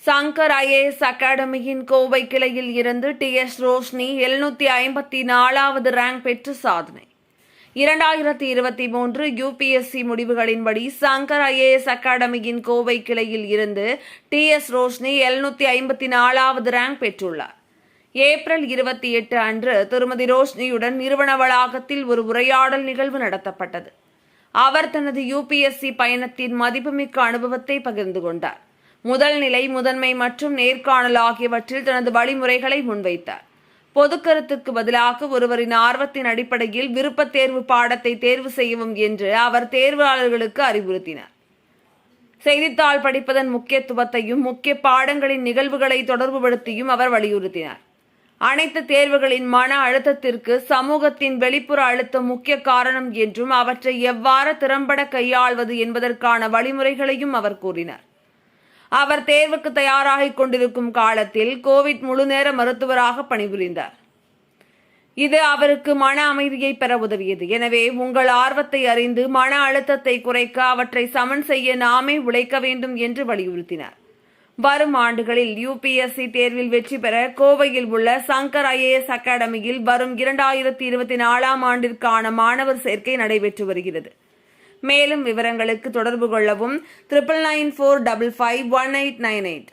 Shankar IAS அகாடமியின் Kovai கிளையில் இருந்து TS Roshini 754வது rank பெற்று சாதனை. 2023 UPSC முடிவுகளின்படி சங்கர் ஐஏஎஸ் அகாடமியின் கோவை கிளையில் இருந்து TS ரோஷினி 754வது ரேங்க் பெற்றுள்ளார். ஏப்ரல் 28 அன்று திருமதி ரோஷினியுடன் நிறுவன வளாகத்தில் ஒரு உரையாடல் நிகழ்வு நடத்தப்பட்டது. அவர் தனது UPSC பயணத்தின் மதிப்புமிக்க அனுபவத்தை பகிர்ந்து கொண்டார். முதல் நிலை, முதன்மை மற்றும் நேர்காணல் ஆகியவற்றில் தனது வழிமுறைகளை முன்வைத்தார். பொதுக்கருத்துக்கு பதிலாக ஒருவரின் ஆர்வத்தின் அடிப்படையில் விருப்பத் தேர்வு பாடத்தை தேர்வு செய்யவும் என்று அவர் தேர்வாளர்களுக்கு அறிவுறுத்தினார். செய்தித்தாள் படிப்பதன் முக்கியத்துவத்தையும் முக்கிய பாடங்களின் நிகழ்வுகளை தொடர்புபடுத்தியும் அவர் வலியுறுத்தினார். அனைத்து தேர்வுகளின் மன அழுத்தத்திற்கு சமூகத்தின் வெளிப்புற அழுத்தம் முக்கிய காரணம் என்றும் அவற்றை எவ்வாறு திறம்பட கையாள்வது என்பதற்கான வழிமுறைகளையும் அவர் கூறினார். அவர் தேர்வுக்கு தயாராகிக் கொண்டிருக்கும் காலத்தில் கோவிட் முழுநேர மருத்துவராக பணிபுரிந்தார். இது அவருக்கு மன அமைதியை பெற உதவியது. எனவே உங்கள் ஆர்வத்தை அறிந்து மன அழுத்தத்தை குறைக்க அவற்றை சமன் செய்ய நாமே உழைக்க வேண்டும் என்று வலியுறுத்தினார். வரும் ஆண்டுகளில் UPSC தேர்வில் வெற்றி பெற கோவையில் உள்ள சங்கர் IAS அகாடமியில் வரும் 2024ஆம் ஆண்டிற்கான மாணவர் சேர்க்கை நடைபெற்று வருகிறது. மேலும் விவரங்களுக்கு தொடர்பு கொள்ளவும் 9994551898.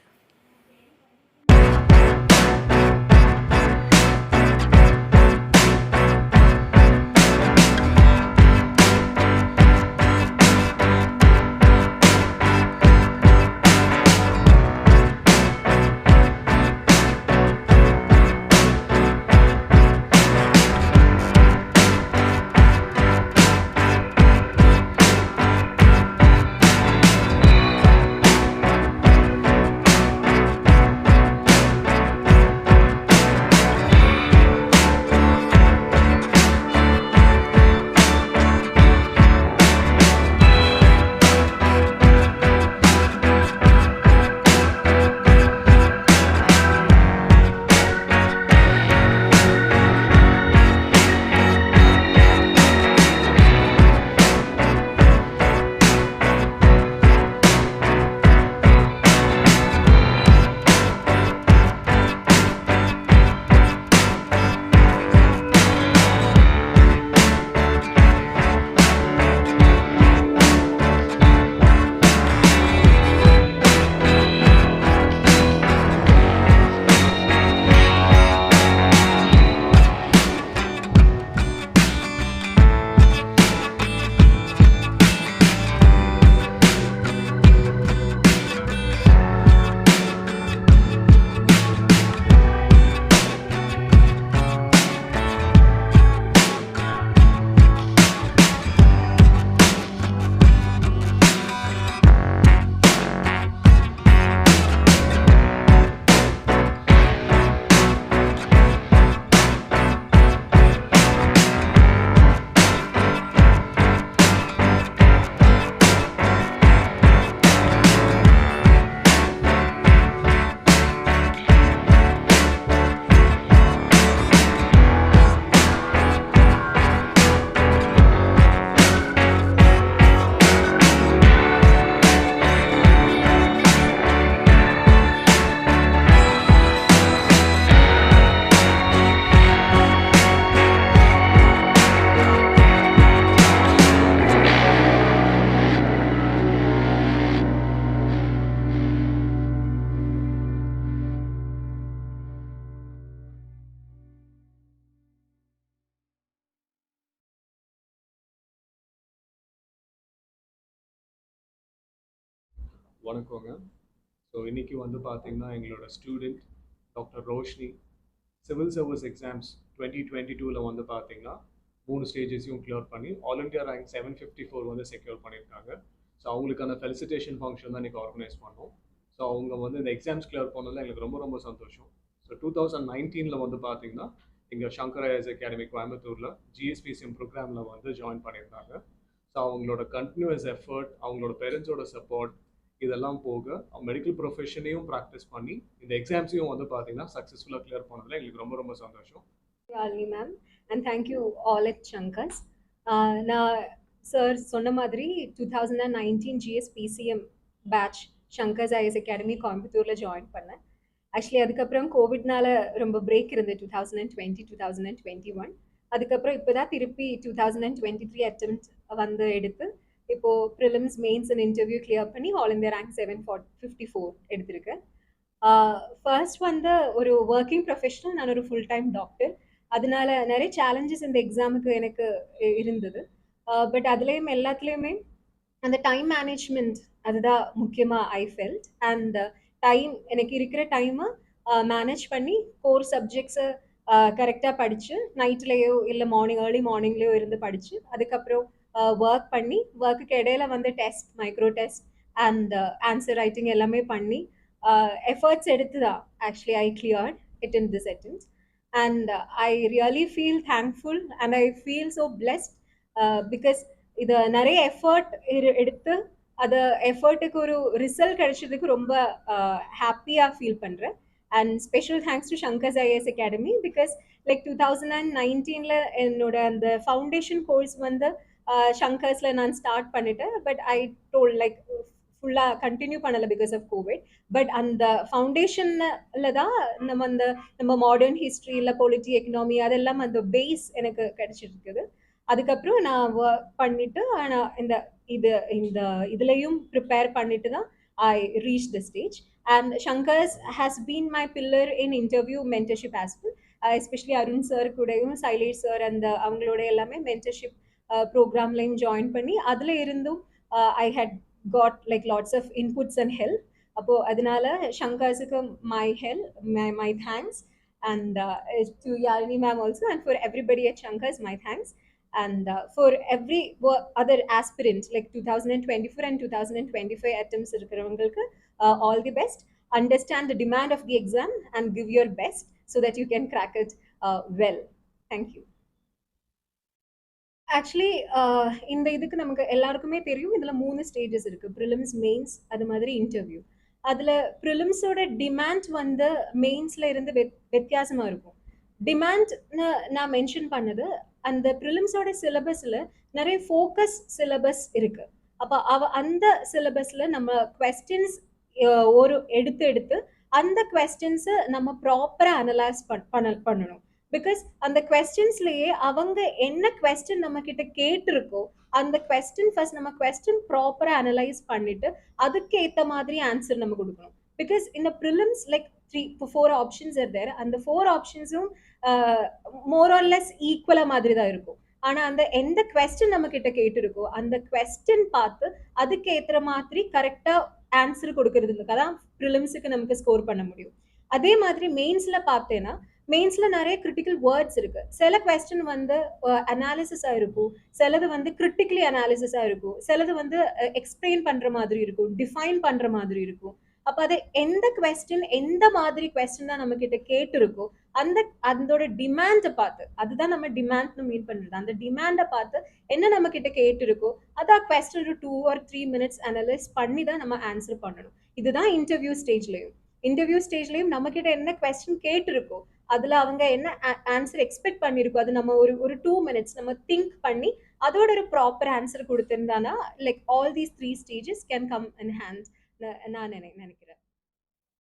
வணக்கங்க. ஸோ இன்றைக்கி பார்த்தீங்கன்னா எங்களோட student doctor Roshini civil service exams 2022 பார்த்தீங்கன்னா 3 ஸ்டேஜஸையும் கிளியர் பண்ணி ஆல் இண்டியா ரேங்க் 754 செக்யூர் பண்ணியிருக்காங்க. ஸோ அவங்களுக்கான ஃபெலிசிட்டேஷன் ஃபங்க்ஷன் தான் இன்றைக்கி ஆர்கனைஸ் பண்ணோம். ஸோ அவங்க இந்த எக்ஸாம்ஸ் கிளியர் பண்ணதில் எங்களுக்கு ரொம்ப ரொம்ப சந்தோஷம். ஸோ 2019 பார்த்தீங்கன்னா இங்கே சங்கர் ஐஏஎஸ் அகாடமி கோயம்புத்தூரில் GSPCM ப்ரோக்ராமில் ஜாயின் பண்ணியிருந்தாங்க. ஸோ அவங்களோட கண்டினியூஸ் எஃபர்ட், அவங்களோட பேரண்ட்ஸோட சப்போர்ட், இதெல்லாம் போக மெடிக்கல் ப்ரொஃபஷனையும் ப்ராக்டிஸ் பண்ணி இந்த எக்ஸாம்ஸையும் பார்த்தீங்கன்னா சக்ஸஸ்ஃபுல்லாக கிளியர் பண்ணதில் எங்களுக்கு ரொம்ப ரொம்ப சந்தோஷம். Yazhini ma'am and thank you all at Shankars. நான் சார் சொன்ன மாதிரி 2019 GSPCM batch Shankars IAS academy கோயம்புத்தூரில் ஜாயின் பண்ணேன். ஆக்சுவலி அதுக்கப்புறம் கோவிட்னால ரொம்ப பிரேக் இருந்தது 2020 2021. அதுக்கப்புறம் இப்போ தான் திருப்பி 2023 அட்டெம்ப்ட் வந்து எடுத்து இப்போ prelims mains and interview clear பண்ணி ஆல் இந்தியா ரேங்க் 754 எடுத்திருக்கேன். ஃபர்ஸ்ட் வந்து ஒரு ஒர்க்கிங் ப்ரொஃபஷனல், நான் ஒரு ஃபுல் டைம் டாக்டர். அதனால நிறைய சேலஞ்சஸ் இந்த எக்ஸாமுக்கு எனக்கு இருந்தது. பட் அதுலேயும் எல்லாத்துலேயுமே அந்த டைம் மேனேஜ்மெண்ட் அதுதான் முக்கியமாக ஐ ஃபெல்ட். அண்ட் டைம் எனக்கு இருக்கிற டைமை மேனேஜ் பண்ணி கோர் சப்ஜெக்ட்ஸை கரெக்டாக படித்து நைட்லேயோ இல்லை ஏர்லி மார்னிங்லேயோ இருந்து படித்து அதுக்கப்புறம் ஒர்க் பண்ணி ஒர்க்குக்கு இடையில வந்து test, micro test and answer writing எல்லாமே பண்ணி எஃபர்ட்ஸ் எடுத்து தான் actually I cleared it in this attempt. And I really feel thankful and I feel so blessed because இது நிறைய எஃபர்ட் எடுத்து அது எஃபர்ட்டுக்கு ஒரு ரிசல்ட் கிடைச்சதுக்கு ரொம்ப ஹாப்பியாக ஃபீல் பண்ணுறேன். And special thanks to Shankar's IAS academy because like 2019 என்னோட அந்த ஃபவுண்டேஷன் கோர்ஸ் வந்து ஷங்கர்ஸில் நான் ஸ்டார்ட் பண்ணிட்டேன். பட் ஐ டோல் லைக் ஃபுல்லாக கண்டினியூ பண்ணலை பிகாஸ் ஆஃப் கோவிட். பட் அந்த ஃபவுண்டேஷனில் தான் நம்ம மாடர்ன் ஹிஸ்ட்ரி இல்லை பொலிட்டி, எக்கனாமி அதெல்லாம் அந்த பேஸ் எனக்கு கிடைச்சிருக்குது. அதுக்கப்புறம் நான் ஒர்க் பண்ணிட்டு நான் இந்த இதுலையும் ப்ரிப்பேர் பண்ணிட்டு தான் I reach the stage. And Shankar's has been my pillar in interview mentorship as well. Especially Arun sir கூடயும் சைலேஷ் சார் அந்த அவங்களோட எல்லாமே மென்டர்ஷிப் ப்ரோக்ராம்லையும் ஜாயின் பண்ணி அதில் இருந்தும் I had got like lots of inputs and help. அப்போது அதனால ஷங்கர்ஸுக்கு my thanks. And to Yalini ma'am also, and for everybody at Shankars, my thanks. And for every other aspirant like 2024 and 2025 attempts irukravungalku, all the best. Understand the demand of the exam and give your best so that you can crack it well. Thank you. Actually இந்த இதுக்கு நமக்கு எல்லாருக்குமே தெரியும், இதில் 3 stages இருக்குது: prelims, mains, அது மாதிரி interview. அதில் ப்ரிலிம்ஸோட டிமாண்ட் வந்து மெயின்ஸில் இருந்து வித்தியாசமாக இருக்கும். டிமாண்ட்னு நான் மென்ஷன் பண்ணது, அந்த ப்ரிலிம்ஸோட சிலபஸில் நிறைய ஃபோக்கஸ் சிலபஸ் இருக்குது. அப்போ அந்த சிலபஸில் நம்ம கொஸ்டின்ஸ் ஒரு எடுத்து அந்த கொஸ்டின்ஸை நம்ம ப்ராப்பராக அனலைஸ் பண்ணணும். பிகாஸ் அந்த கொஸ்டின்ஸ்லயே அவங்க என்ன கொஸ்டின் நம்ம கிட்ட கேட்டிருக்கோ அந்த கொஸ்டின் ஃபர்ஸ்ட் நம்ம கொஸ்டின் ப்ராப்பரா அனலைஸ் பண்ணிட்டு அதுக்கு ஏத்த மாதிரி ஆன்சர் நம்ம கொடுக்கணும். பிகாஸ் இந்த prelims like 4 options are there. அந்த 4 ஆப்ஷன்ஸும் மோர் ஆர் லெஸ் ஈக்குவலா மாதிரி தான் இருக்கும். ஆனா அந்த எந்த கொஸ்டின் நம்ம கிட்ட கேட்டிருக்கோ அந்த கொஸ்டின் பார்த்து அதுக்கு ஏற்ற மாதிரி கரெக்டா ஆன்சர் கொடுக்கறதுக்கு அதான் ப்ரிலிம்ஸுக்கு நமக்கு ஸ்கோர் பண்ண முடியும். அதே மாதிரி மெயின்ஸ்ல பார்த்தேன்னா மெயின்ஸ்ல நிறைய கிரிட்டிக்கல் வேர்ட்ஸ் இருக்கு. சில கொஸ்டின் வந்து அனாலிசிஸா இருக்கும், சிலது வந்து கிரிட்டிக்கலி அனாலிசிஸா இருக்கும், சிலது வந்து எக்ஸ்பிளைன் பண்ற மாதிரி இருக்கும், டிஃபைன் பண்ற மாதிரி இருக்கும். அப்ப அது எந்த கொஸ்டின் எந்த மாதிரி கொஸ்டின் தான் நம்ம கிட்ட கேட்டிருக்கோ அதோட டிமாண்டை பார்த்து, அதுதான் நம்ம டிமாண்ட்னு மீன் பண்றது, அந்த டிமாண்டை பார்த்து என்ன நம்ம கிட்ட கேட்டிருக்கோ அதான் கொஸ்டின் ஒரு 2 or 3 minutes அனலைஸ் பண்ணி தான் நம்ம ஆன்சர் பண்ணணும். இதுதான் இன்டர்வியூ ஸ்டேஜ்லயும் நம்ம கிட்ட என்ன கொஸ்டின் கேட்டிருக்கோ அதுல அவங்க என்ன ஆன்சர் எக்ஸ்பெக்ட் பண்ணிருக்கோம் அது நம்ம ஒரு 2 minutes நம்ம திங்க் பண்ணி அதோட ஒரு ப்ராப்பர் ஆன்சர் கொடுத்திருந்தானா like all these 3 stages can come in hand நான் நினைக்கிறேன்.